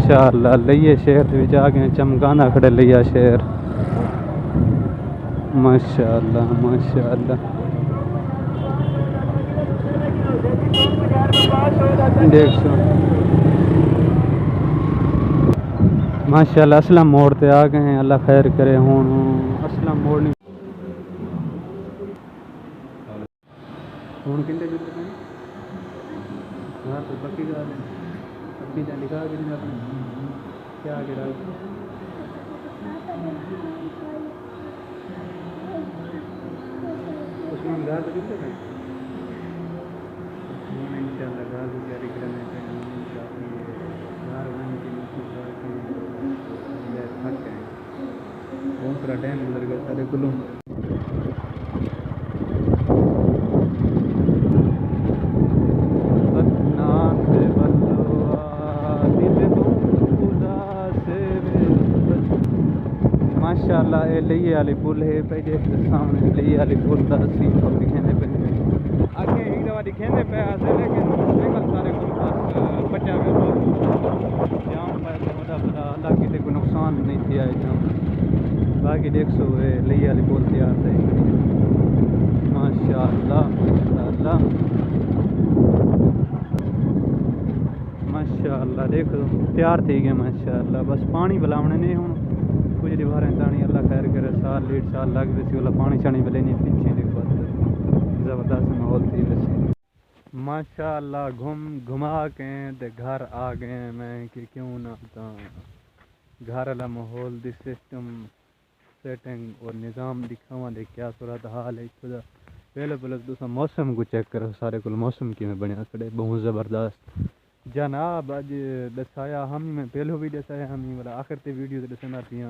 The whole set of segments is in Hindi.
माशाअल्लाह लइए शहर दे विच आ गए चमकाना खड़े लिया शहर माशाअल्लाह माशाअल्लाह देख सो माशाअल्लाह असलम मोड़ ते आ गए हैं अल्लाह खैर करे हुन असलम मोड़ नहीं हुन किंदे जुते हैं हां तो पक्की गाल है अपनी जा लिखा के नहीं आपने क्या करा उसमें गाल तो जुते हैं इंशाल्लाह गाल की तैयारी करने पे इंशाल्लाह घर बन के थक गए बहुत सारा टाइम गुजर गया सारे कुल्लू माशाअल्लाह ये लइए वाली पुल है पे देख सामने लइए वाली पुल का सीन को दिखाने पे आगे एक दफा दिखाने पे आसे लेकिन निकल सारे को पास बचा गया जाम पे तो बड़ा अल्लाह किसी को नुकसान नहीं किया है जाम बाकी देख सो है लइए वाली पुल तैयार है माशाअल्लाह माशाअल्लाह माशाअल्लाह देखो तैयार थी गए माशाअल्लाह बस पानी बुलावने नहीं हूँ कुछ दीवारें तानी अल्लाह खैर करे साल 1.5 साल लग वैसी वाला पानी शानी मिले नहीं पीछे देखो ज़बरदस्त माहौल थी वैसे माशाअल्लाह घुमा के ते घर आ गए मैं कि क्यों ना तो घर वाला माहौल दी सिस्टम सेटिंग और निज़ाम दिखावा दे क्या सूरत हाल है खुदा पहले तुसा मौसम को चेक करो सारे को मौसम किमें बनया खड़े बहुत ज़बरदस्त जनाब अज दसाया हम मैं पहलो भी दसाया हम वाला आखिर ते वीडियो ते दसना पिया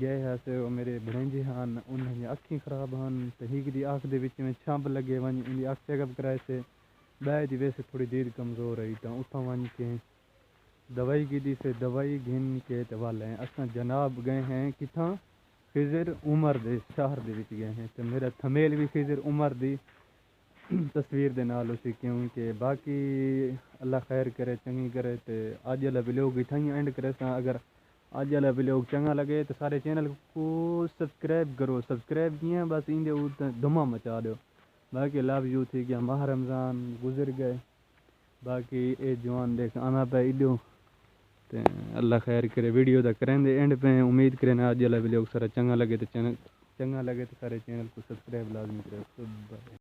गए है मेरे भणेजे हन उन्हें अखी खराब हन तो हिक दी आँख दे विच में छंब लगे वन उनकी अख चेकअप कराए से बै दी वैसे थोड़ी देर कमज़ोर रही तो उतना वन के दवाई की दी से दवाई घिन के तो वाले हैं असा जनाब गए हैं कितना खिजर उमर दे शहर दे विच गए हैं तो मेरा थमेल भी खिजर उमर दी तस्वीर दे नाल उसी क्योंकि बाकी अल्लाह खैर करे चंगी करे तो अज वाला व्लॉग इतना ही एंड करे अगर अज वाला व्लॉग चंगा लगे तो सारे चैनल को सब्सक्राइब करो सब्सक्राइब किए बस इंदे धुमा मचा दो बाकी लव यू थी गया माह रमज़ान गुजर गए बाकी ये जवान देख आना पे इडो तो अल्लाह खैर करे वीडियो तो करेंगे एंड पे उम्मीद करें अज वाला व्लॉग सारा चंगा लगे तो सारे चैनल को सब्सक्राइब लाजमी करो।